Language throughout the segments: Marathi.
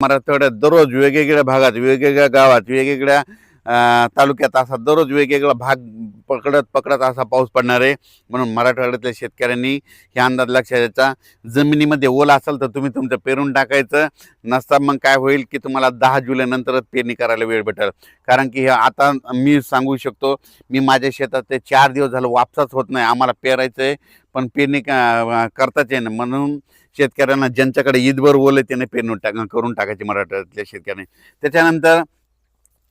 मराठवाड्यात दररोज वेगवेगळ्या भागात, वेगवेगळ्या गावात, वेगवेगळ्या तालुक्यात असा दररोज वेगवेगळा भाग पकडत असा पाऊस पडणार आहे. म्हणून मराठवाड्यातल्या शेतकऱ्यांनी हे अंदाज लक्षात घ्यायचा. जमिनीमध्ये ओल असेल तर तुम्ही तुमचं पेरून टाकायचं, नसता मग काय होईल की तुम्हाला 10 जुलैनंतरच पेरणी करायला वेळ भेटेल. कारण की हे आता मी सांगू शकतो, मी माझ्या शेतात ते 4 दिवस झालं वापसाच होत नाही. आम्हाला पेरायचं आहे पण पेरणी करताच येईना. म्हणून शेतकऱ्यांना ज्यांच्याकडे ईदभर ओल आहे त्याने पेरणी करून टाकायची मराठवाड्यातल्या शेतकऱ्यांनी. त्याच्यानंतर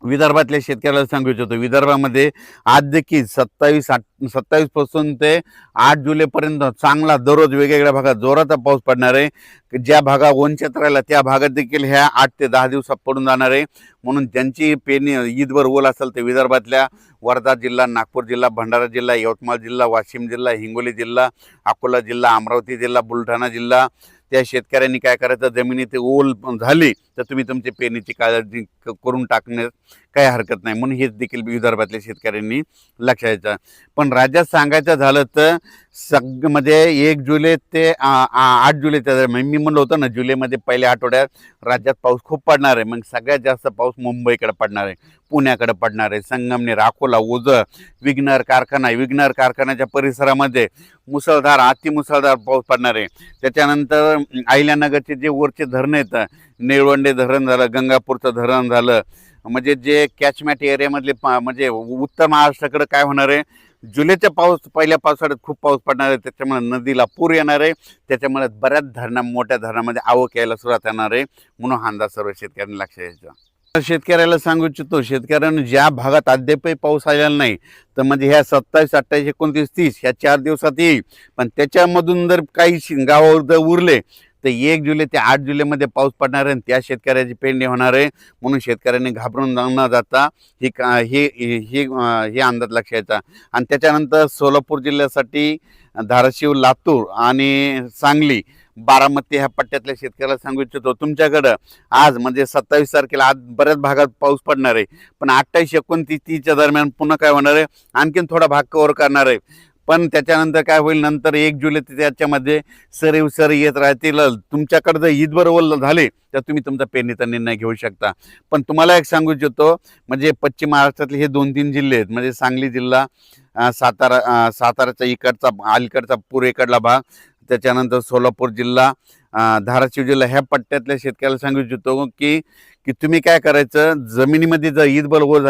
विदर्भातल्या शेतकऱ्याला सांगू इच्छितो, विदर्भामध्ये आज देखील 27 पासून ते 8 जुलैपर्यंत चांगला दररोज वेगवेगळ्या भागात जोराचा पाऊस पडणार आहे. ज्या भागात वंचित राहिला त्या भागात देखील ह्या 8 ते 10 दिवसात पडून जाणार आहे. म्हणून ज्यांची पेरणी ईदभर ओल असेल ते विदर्भातल्या वर्धा जिल्हा, नागपूर जिल्हा, भंडारा जिल्हा, यवतमाळ जिल्हा, वाशिम जिल्हा, हिंगोली जिल्हा, अकोला जिल्हा, अमरावती जिल्हा, बुलढाणा जिल्हा, त्या शेतकऱ्यांनी काय करायचं, जमिनीत ओल झाली तर तुम्ही तुमची पेरणीची काळजी करून टाकण्यास काही हरकत नाही. म्हणून हेच देखील विदर्भातल्या शेतकऱ्यांनी लक्षात घ्यायचं. पण राज्यात सांगायचं झालं तर म्हणजे 1 जुलै ते 8 जुलैच्या दरम्यान मी म्हणलं होतं ना, जुलैमध्ये पहिल्या आठवड्यात राज्यात पाऊस खूप पडणार आहे. मग सगळ्यात जास्त पाऊस मुंबईकडे पडणार आहे, पुण्याकडे पडणार आहे, संगमनेर, अकोला, ओझर, विघ्नर कारखान्याच्या परिसरामध्ये मुसळधार, अतिमुसळधार पाऊस पडणार आहे. त्याच्यानंतर अहिल्यानगरचे जे वरचे धरण आहेत, निळवंडे धरण झालं, गंगापूरचं धरण झालं, म्हणजे जे कॅचमॅट एरियामधले म्हणजे उत्तर महाराष्ट्राकडे काय होणार आहे, जुलैच्या पहिल्या पावसाळ्यात खूप पाऊस पडणार आहे. त्याच्यामुळे नदीला पूर येणार आहे. त्याच्यामुळे बऱ्याच मोठ्या धरणामध्ये आवक यायला सुरुवात येणार आहे. म्हणून हा अंदाज सर्व शेतकऱ्यांनी लक्ष द्यायचा. शेतकऱ्याला सांगू इच्छितो, शेतकऱ्यांना ज्या भागात अद्यापही पाऊस आलेला नाही तर म्हणजे ह्या 27, 28, 29, 30 ह्या 4 दिवसात येईल. पण त्याच्यामधून जर काही गावावर जर उरले तर 1 जुलै ते 8 जुलैमध्ये पाऊस पडणार आहे आणि त्या शेतकऱ्याची पेरणी होणार आहे. म्हणून शेतकऱ्यांनी घाबरून न जाता हे अंदाज लक्षात घ्यायचा. आणि त्याच्यानंतर सोलापूर जिल्ह्यासाठी धाराशिव, लातूर आणि सांगली, बारामती ह्या पट्ट्यातल्या शेतकऱ्याला सांगू इच्छितो, तुमच्याकडं आज म्हणजे 27 तारखेला आज बऱ्याच भागात पाऊस पडणार आहे. पण 28, 29, 30च्या दरम्यान पुन्हा काय होणार आहे, आणखीन थोडा भाग कव्हर करणार आहे. पण त्याच्यानंतर काय होईल, नंतर 1 जुलै ते त्याच्यामध्ये सरी येत राहतील. तुमच्याकडे जर ईदभर ओल झाले तर तुम्ही तुमचा पेरणीचा निर्णय घेऊ शकता. पण तुम्हाला एक सांगू इच्छितो, म्हणजे पश्चिम महाराष्ट्रातले हे 2-3 जिल्हे आहेत, म्हणजे सांगली जिल्हा, साताराचा इकडचा अलीकडचा पूर्वेकडला भाग, त्याच्यानंतर सोलापूर जिल्हा, धाराशिव जिल्हा, ह्या पट्ट्यातल्या शेतकऱ्याला सांगू इच्छितो की तुम्ही काय करायचं, जमिनीमध्ये जर ईदभर ओल